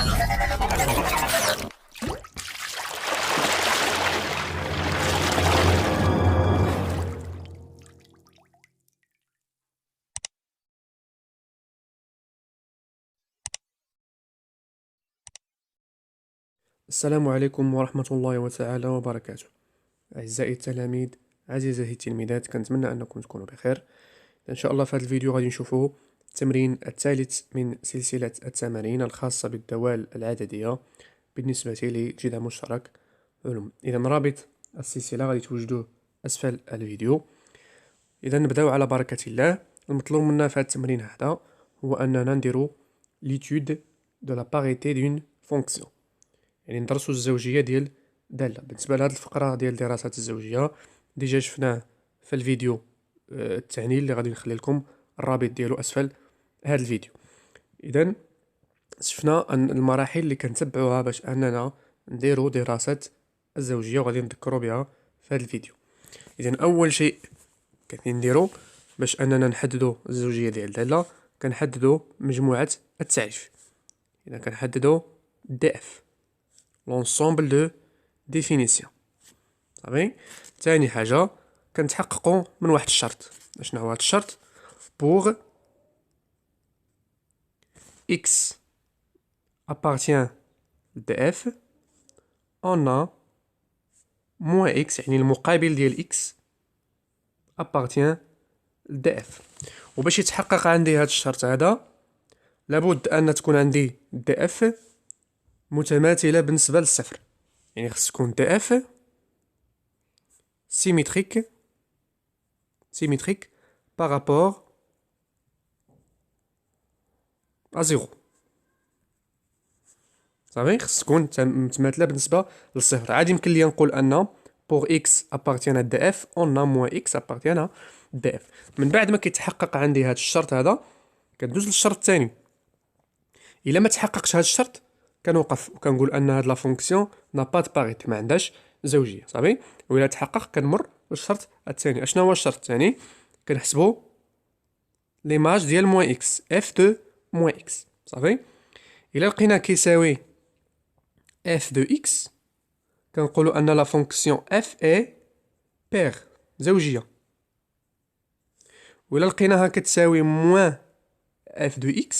السلام عليكم ورحمة الله تعالى وبركاته. أعزائي التلاميذ، عزيزتي التلميذات، كنتمنى أنكم تكونوا بخير. إن شاء الله في هذا الفيديو غادي نشوفوا التمرين الثالث من سلسلة التمارين الخاصة بالدوال العددية بالنسبة لجذع مشترك علوم. إذا رابط السلسلة غادي توجدوه أسفل الفيديو. إذا نبداو على بركة الله. المطلوب منا في هذا التمرين هذا هو أننا نديرو l'étude de la parité d'une fonction، يعني ندرسو الزوجية ديال دالة. بالنسبة لهاد الفقرة ديال دراسات الزوجية ديجا شفناه في الفيديو التعني اللي غادي نخلي لكم الرابط ديالو اسفل هاد الفيديو. اذا شفنا ان المراحل اللي كنتبعوها باش اننا نديرو دراسة الزوجية وغادي نذكروا بها في هاد الفيديو. اذا اول شيء كنديرو باش اننا نحددو الزوجية ديال دالة، كنحددو مجموعة التعريف. اذا كنحددو دي اف، l'ensemble de définition. صافي. ثاني حاجة كنتحققوا من واحد الشرط. شنو هو هاد الشرط؟ pour x appartient df on a moins x، يعني المقابل ديال x appartient df. وباش يتحقق عندي هاد الشرط هذا لابد ان تكون عندي df متماثلة بالنسبة للصفر، يعني خص تكون df symétrique par rapport à 0. صافي، خص تكون متماثلة بالنسبة للصفر. عاد يمكن لي نقول أن pour x appartient à df on a moins x appartient à df. من بعد ما كيتحقق عندي هاد الشرط هذا كندوز للشرط الثاني. إلا ما تحققش هاد الشرط كنوقف وكنقول أن هاد لا فونكسيون نا با دو باريتي، ما عندهاش زوجية. صافي. وإلا تحقق كنمر للشرط الثاني. أشنو هو الشرط الثاني؟ كنحسبو ليماج ديال موان اكس، اف دو موان اكس. صافي. إلا لقينا كيساوي f de x كنقولوا أن لا فونكسيون f est paire زوجية. وإلا لقيناها كتساوي موان f de x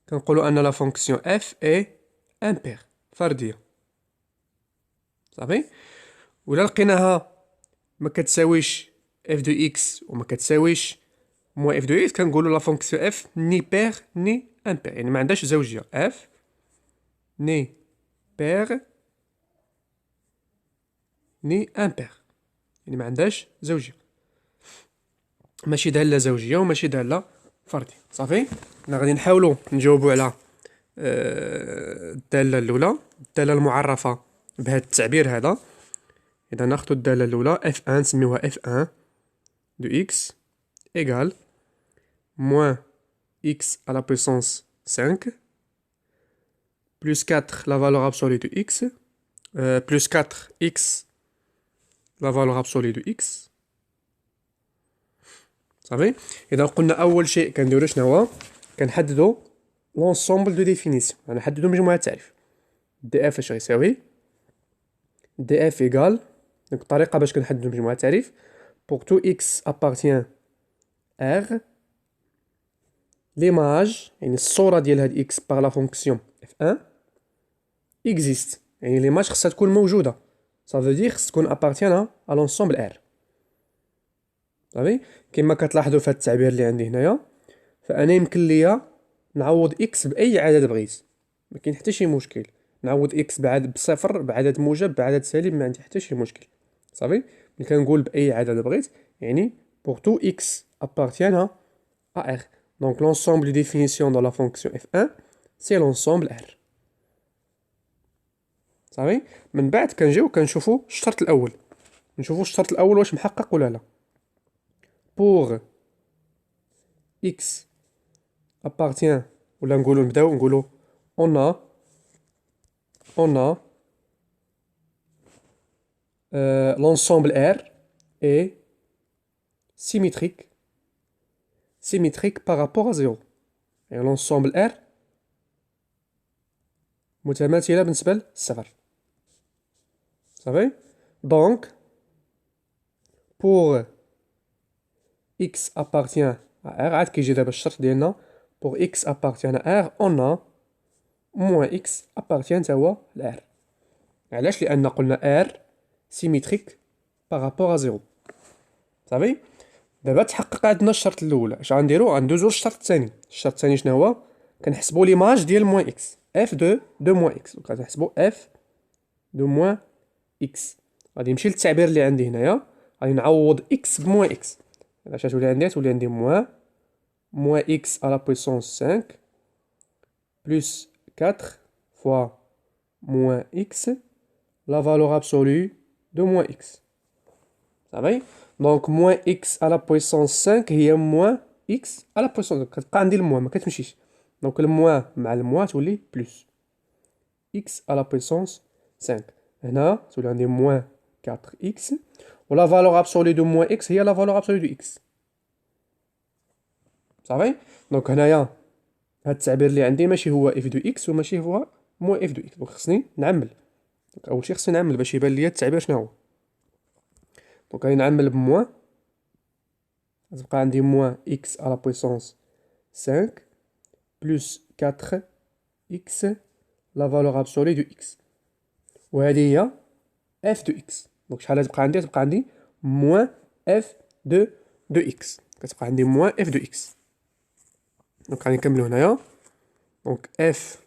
كنقولوا أن لا فونكسيون f est impaire فردية. صافي. وإلا لقيناها ما كتساويش f de x وما كتساويش موان f de x كنقولوا لا فونكسيون f ni paire ni impaire، يعني ما عندهاش زوجية. f ni paire ني امبير، يعني ما عندهاش زوجيه، ماشي داله زوجيه وماشي داله فرديه. صافي. حنا غادي نحاولوا نجاوبوا على الداله الاولى، الداله المعرفه بهذا التعبير هذا. اذا ناخذ الداله الاولى f1 نسميوها f1 دو x ايغال موان x à la puissance 5 plus 4 la valeur absolue de x plus 4x la valeur absolue de x. صافي. اذا قلنا اول شيء كنديرو شنو هو؟ كنحددو لونسومبل دو ديفينيسيون، غنحددو مجموعه التعريف. دي اف اش غيساوي؟ دي اف ايغال، دونك الطريقه باش كنحددو مجموعه التعريف pour tout x appartient r l'image، يعني الصوره ديال هاد x par la fonction f1 existe، يعني ليماج خصها تكون موجوده. صافي دير خص تكون appartient à l'ensemble r. صافي. كما كتلاحظوا في هذا التعبير اللي عندي هنايا، فانا يمكن ليا نعوض اكس باي عدد بغيت، ما كاين حتى شي مشكل. نعوض اكس بعدد بصفر، بعدد موجب، بعدد سالب، ما عندي حتى شي مشكل. صافي. ملي كنقول باي عدد بغيت يعني pour tout x appartient à r. Donc l'ensemble des définitions dans la fonction f1 c'est l'ensemble r. صافي. من بعد كنجيو كنشوفوا الشرط الاول، نشوفوا الشرط الاول واش محقق ولا لا. pour x appartient، ولا نقولوا نبداو نقولوا on a l'ensemble R est symétrique par rapport à 0. Et l'ensemble R متماثلة بالنسبة للصفر. صافي. دونك pour x appartient à R، عاد كيجي دابا الشرط ديالنا pour x appartient à R on a moins x appartient تا هو ل R. علاش؟ لأن قلنا R symétrique par rapport à 0. صافي. دابا تحقق عندنا الشرط الأول، اش غنديرو؟ غندوزو للشرط الثاني. الشرط الثاني شنو هو؟ كنحسبو ليماج ديال موان اكس، اف دو موان اكس. دونك غنحسبو اف دو موان اكس. غادي نمشي للتعبير اللي عندي هنايا، غادي نعوض اكس بموان اكس. اش غتولي عندي؟ تولي عندي موان اكس على بويسونس 5 بلس 4 فوا موان اكس لا فالور ابسولو دو موان اكس. صافي. دونك موان اكس على بويسونس 5 هي موان اكس على بويسونس، كتبقى عندي الموان ما كتمشيش. دونك الموان مع الموان تولي بلس اكس على بويسونس 5. هنا تولي عندي موان 4 اكس و لا فالور ابسولو دو موان اكس هي لا فالور ابسولو دو اكس. صافي. دونك هنايا هاد التعبير اللي عندي ماشي هو اف دو اكس وماشي هو موان اف دو اكس. دونك خصني نعمل. دونك اول شي خصني نعمل باش يبان ليا التعبير شنو هو. دونك غادي نعمل بموان، غتبقى عندي موان اكس على بويسونس 5 بلس 4 اكس لا فالور ابسولي دو اكس، وهذه هي اف دو اكس. دونك شحال غتبقى عندي؟ تبقى عندي موان اف دو اكس. كتبقى عندي موان اف دو اكس. دونك غادي نكملو هنايا. دونك اف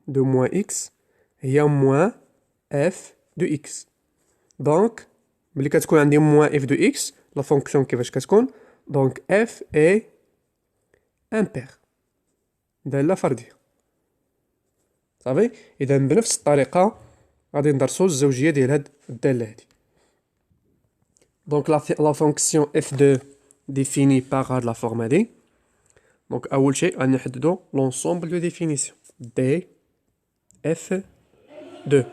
دو موان اكس هي موان اف دو اكس. دونك ملي كتكون عندي موان اف دو اكس لا فونكسيون كيفاش كتكون؟ دونك اف اي امبير، دالة فردية. صافي. اذا بنفس الطريقة غادي ندرسو الزوجية ديال هاد الدالة هادي. دونك لا فونكسيون f2 définie par هاد لا فورم هادي. دونك اول شيء غادي نحددو لونسومبل دو ديفينيسيون d f2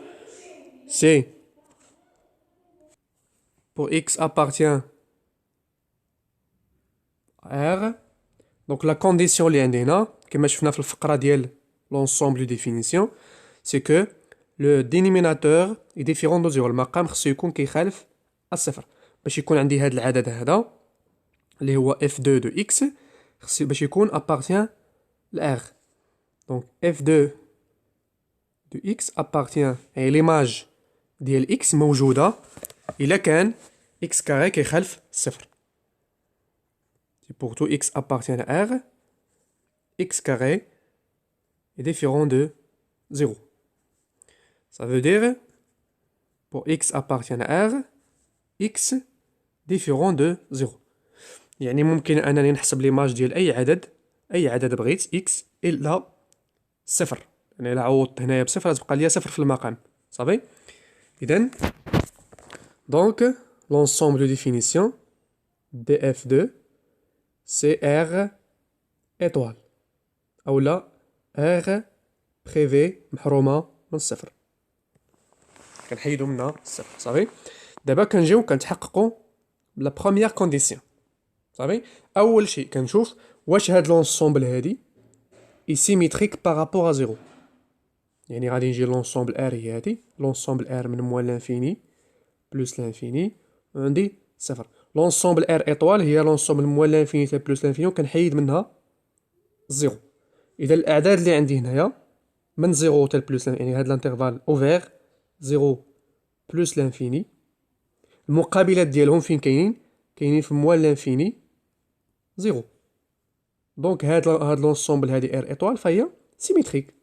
c'est pour x appartient à R. دونك لا كونديسيون اللي عندي هنا كما شفنا في الفقرة ديال لونسومبل دو ديفينيسيون سي كو لو دينوميناتور اي ديفيرون دو زيرو. المقام خصو يكون كيخالف الصفر باش يكون عندي هاد العدد هذا اللي هو f2 دو x خصو باش يكون appartient ل R. دونك f2 دو x appartient يعني ليماج ديال x موجودة إلا كان x كاري كيخالف الصفر. Si pour tout x appartient à R, x carré est différent de 0. Ça veut dire, pour x appartient à R, x différent de 0. يعني ممكن أنني نحسب ليماج ديال أي عدد بغيت x إلا صفر. يعني إلا عوضت هنايا بصفر غتبقى ليا صفر في المقام. صافي. إذن donc l'ensemble de définition df2 c'est R étoile أو لا R privé محرومة من الصفر، كنحيدو منها الصفر. صافي. دابا كنجيو كنتحققو بلا بروميير كونديسيون. صافي. أول شيء كنشوف واش هاد لونسومبل هادي اي سيميتريك بارابور ا زيرو. يعني غادي نجي لونسومبل R هي هادي، لونسومبل R من موان لانفيني بلوس لانفيني وعندي صفر. لونسومبل R ايطوال هي لونسومبل موان لانفيني تا بلوس لانفيني وكنحيد منها زيرو. إذا الأعداد اللي عندي هنايا من زيرو تا بلوس يعني هاد الانترفال اوفير زيرو بلوس لانفيني، المقابلات ديالهم فين كاينين في موان لانفيني زيرو. دونك هاد لونسومبل هادي R ايطوال فهي سيميتريك.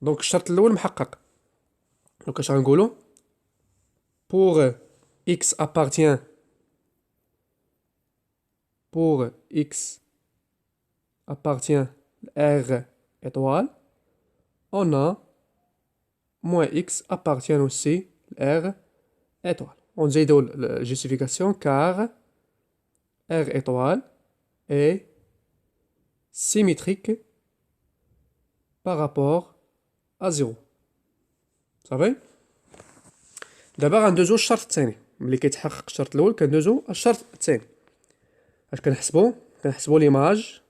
دونك الشرط الأول محقق. دونك اش غنقولو؟ pour x appartient R étoile, on a moins x appartient aussi R étoile. On dit la justification car R étoile est symétrique par rapport à 0. Ça va? دابا غندوزو الشرط الثاني. ملي كيتحقق الشرط الاول كندوزو الشرط الثاني. اش كنحسبو ليماج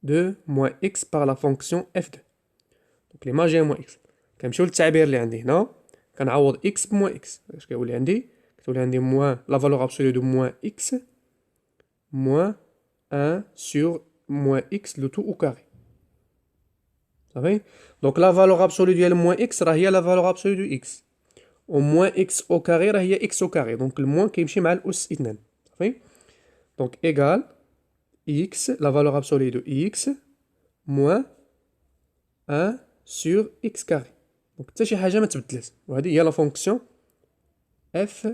de moins x par la fonction f2. Donc دونك لي ماجي موان اكس. كنمشيو للتعبير اللي عندي هنا، كنعوض اكس بموان اكس. اش كيولي عندي؟ كتولي عندي موان لا فالور ابسولو دو موان اكس موان 1 سور موان اكس لو تو او كاري. صافي. دونك لا فالور ابسولو ديال موان اكس راه هي لا فالور ابسولو دو اكس، و موان اكس او كاري راه هي اكس او كاري. دونك الموان كيمشي مع الاس 2. صافي. دونك ايغال x, la valeur absolue de x, moins 1 sur x carré. Donc, حتى شي حاجة ما تبدلات، وهذه هي لا فونكسيون f2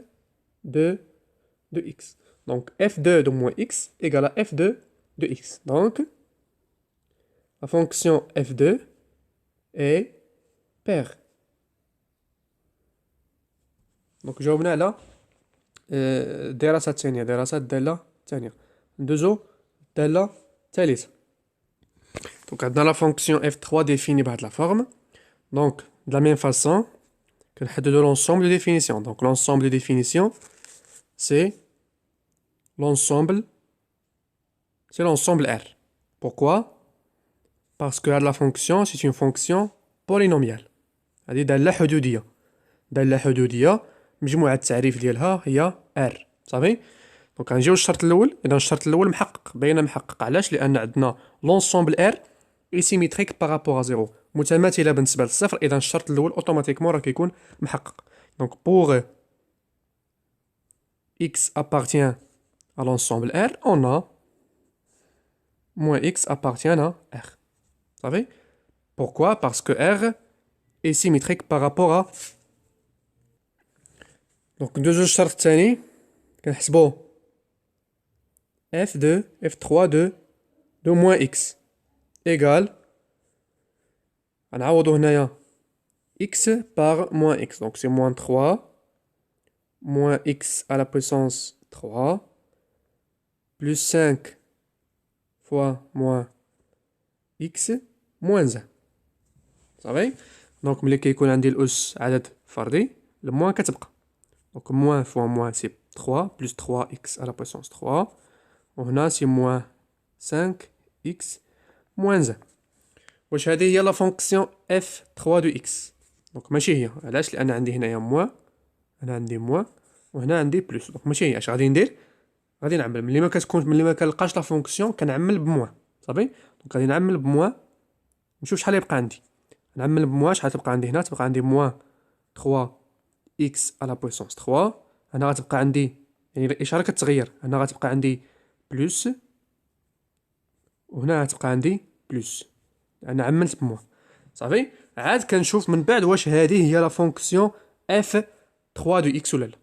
de x. Donc, f2 de moins x égale à f2 de x. Donc, la fonction f2 est paire. Donc, جاوبنا على الدراسة الثانية، دراسة الدالة الثانية. ندوزو الدالة الثالثة. Donc, عندنا la fonction f3 définie بهاد la forme. Donc, de la même façon, كنحددو l'ensemble de définition. Donc, l'ensemble de définition, c'est l'ensemble R. Pourquoi? Parce que la fonction, c'est une fonction polynomiale. هذه دالة حدودية. دالة حدودية مجموعة التعريف ديالها هي R. صافي؟ دونك غنجيو للشرط الأول. إذا الشرط الأول محقق، باينة محقق. علاش؟ لأن عندنا l'ensemble R est symétrique par rapport à 0. متماثلة بالنسبة للصفر. إذا الشرط الأول أوتوماتيكمون راه كيكون محقق. دونك pour x appartient à l'ensemble R, on a moins x appartient à R. صافي. Pourquoi? Parce que R est symétrique par rapport à. دونك ندوزو للشرط الثاني. كنحسبو f3 de moins x égale. غنعوضو هنايا x par moins x. Donc c'est moins 3 moins x à la puissance 3 plus 5 fois moins x moins 1. صافي. دونك ملي كيكون عندي الأس عدد فردي الموان كتبقى. دونك moins fois moins c'est 3 plus 3x à la puissance 3. وهنا c'est moins 5x moins 1. واش هذه هي لا فونكسيون f3 دو x؟ دونك ماشي هي. علاش؟ لأن عندي هنايا موان، أنا عندي موان، وهنا عندي بلوس. دونك ماشي هي. اش غادي ندير؟ غادي نعمل ملي ما كنلقاش لا فونكسيون كنعمل بموان. صافي. دونك غادي نعمل بموان نشوف شحال يبقى عندي. نعمل بموان شحال تبقى عندي هنا؟ تبقى عندي موان 3x à la puissance 3. هنا غتبقى عندي، يعني الإشارة كتغير، هنا غتبقى عندي بلوس وهنا غتبقى عندي بلوس. انا عملت بموان. صافي. عاد كنشوف من بعد واش هذه هي لا فونكسيون f3 دو x ولا لا.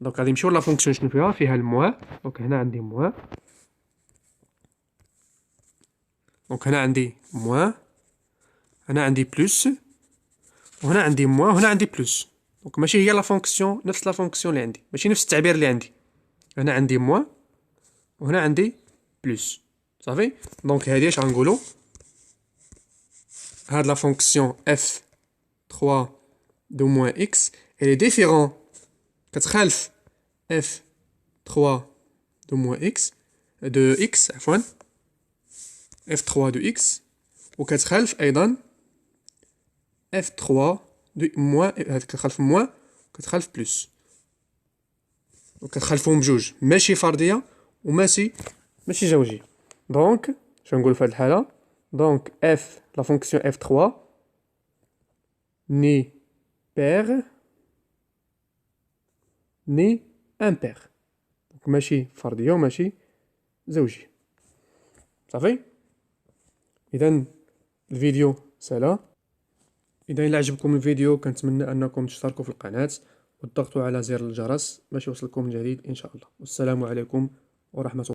دونك غادي نمشيو لا فونكسيون شنو فيها الموان. دونك هنا عندي موان، دونك هنا عندي موان، هنا عندي بلوس، وهنا عندي موان، وهنا عندي بلوس. دونك ماشي هي لا فونكسيون، نفس لا فونكسيون اللي عندي، ماشي نفس التعبير اللي عندي. هنا عندي موان وهنا عندي بلوس. صافي. دونك هادي اش غنقولو؟ هاد la fonction f3 de moins x elle est différente كتخالف f3 de moins x de x عفوا f3 de x وكتخالف ايضا f3 de moins. هاد كتخالف moins وكتخالف بلس، وكتخالفهم بجوج، ماشي فرديه وماشي زوجيه. دونك شنقول في هاد الحاله؟ Donc f, la fonction f3 ni paire ni impair. Donc ماشي فردية وماشي زوجية. صافي. إذا الفيديو سهلة. إذا إلا عجبكم الفيديو كنتمنى أنكم تشتركوا في القناة وتضغطوا على زر الجرس باش يوصلكم الجديد إن شاء الله. والسلام عليكم ورحمة الله.